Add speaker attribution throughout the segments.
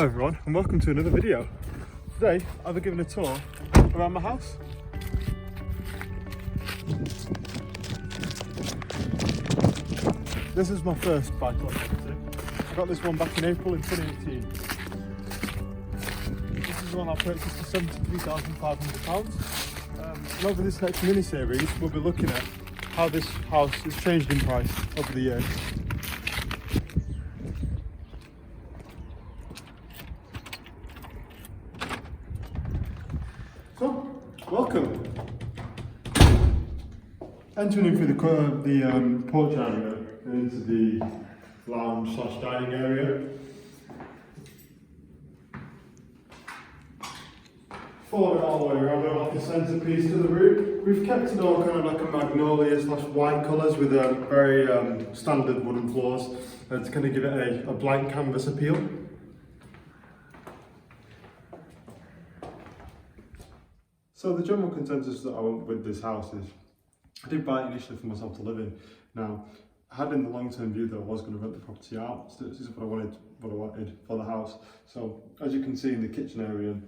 Speaker 1: Hello everyone and welcome to another video. Today I'll be giving a tour around my house. This is my first buy-to-let property. I got this one back in April in 2018. This is the one I purchased for £73,500. And over this next mini-series we'll be looking at how this house has changed in price over the years. So, welcome. Entering in through the porch area into the lounge/dining area. Following all the way around, like a centrepiece to the room. We've kept it all kind of like a magnolia/white colours with very standard wooden floors to kind of give it a blank canvas appeal. So the general consensus that I went with this house is, I did buy it initially for myself to live in. Now, I had in the long-term view that I was going to rent the property out. So this is what I wanted for the house. So as you can see in the kitchen area,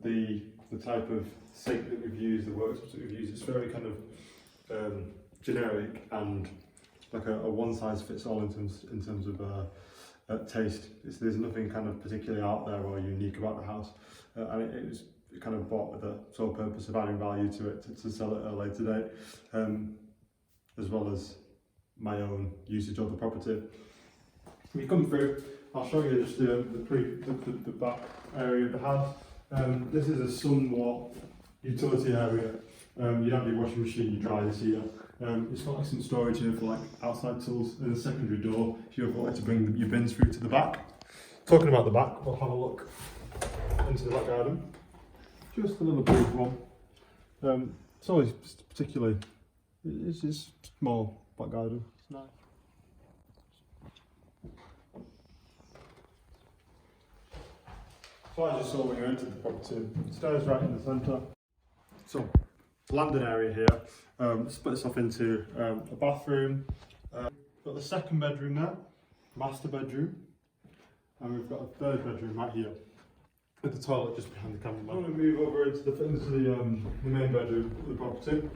Speaker 1: the type of sink that we've used, the worktops that we've used, it's very kind of generic and like a one-size-fits-all in terms of taste. There's nothing kind of particularly out there or unique about the house, and it was kind of bought with the sole purpose of adding value to it to sell it at a later date, as well as my own usage of the property. When you come through, I'll show you just the back area of the house. This is a somewhat utility area. You have your washing machine, your dryers here. It's got like some storage here for like outside tools and a secondary door if you ever wanted to bring your bins through to the back. Talking about the back, we'll have a look into the back garden. Just a little brief one. It's always particularly, it's just small back garden. It's nice. So I just saw when you entered the property, stairs right in the centre. So, landing area here, splits off into a bathroom. Got the second bedroom there, master bedroom, and we've got a third bedroom right here, with the toilet just behind the camera. I'm going to move over into the main bedroom of the property.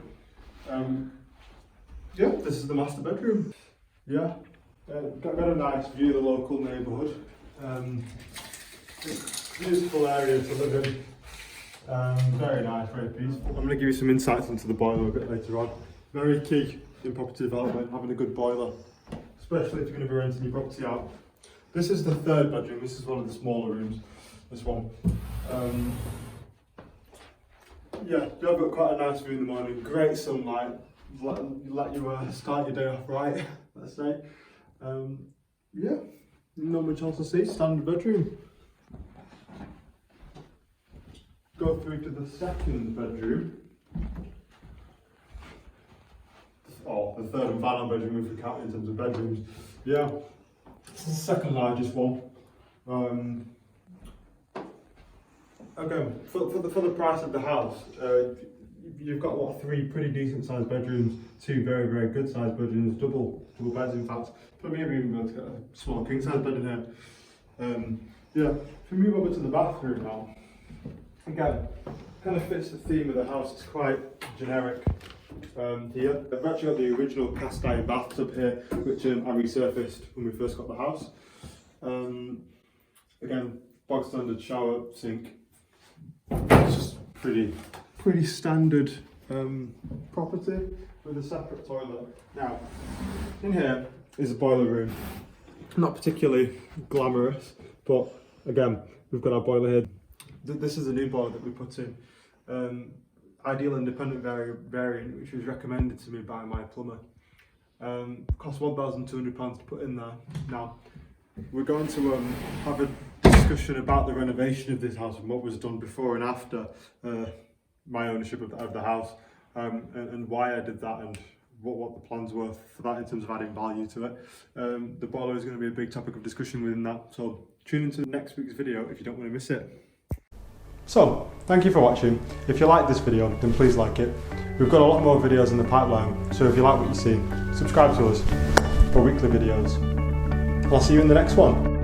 Speaker 1: Yeah, this is the master bedroom. Yeah, got a nice view of the local neighbourhood. Beautiful area to live in. Very nice, very peaceful. I'm going to give you some insights into the boiler a bit later on. Very key in property development, having a good boiler, especially if you're going to be renting your property out. This is the third bedroom. This is one of the smaller rooms. This one. Yeah, you've got quite a nice view in the morning. Great sunlight. Let you start your day off right, let's say. Yeah, not much else to see. Standard bedroom. Go through to the second bedroom. Oh, the third and final bedroom if we count in terms of bedrooms. Yeah, it's the second largest one. Again, for the price of the house, you've got what, 3 pretty decent sized bedrooms, 2 very very good sized bedrooms, double beds in fact. But maybe even be able to get a small king size bed in here. Yeah, if we move over to the bathroom now, again, kind of fits the theme of the house. It's quite generic here. I've actually got the original cast iron bathtub here, which I resurfaced when we first got the house. Again, bog standard shower, sink. It's just pretty standard property with a separate toilet. Now, in here is a boiler room. Not particularly glamorous, but again, we've got our boiler here. This is a new boiler that we put in. Ideal independent variant, which was recommended to me by my plumber. Cost £1,200 to put in there. Now, we're going to have a discussion about the renovation of this house and what was done before and after my ownership of the house, and why I did that and what the plans were for that in terms of adding value to it. The boiler is going to be a big topic of discussion within that, so tune into next week's video if you don't want to miss it. So, thank you for watching. If you like this video, then please like it. We've got a lot more videos in the pipeline, so if you like what you see, subscribe to us for weekly videos. I'll see you in the next one.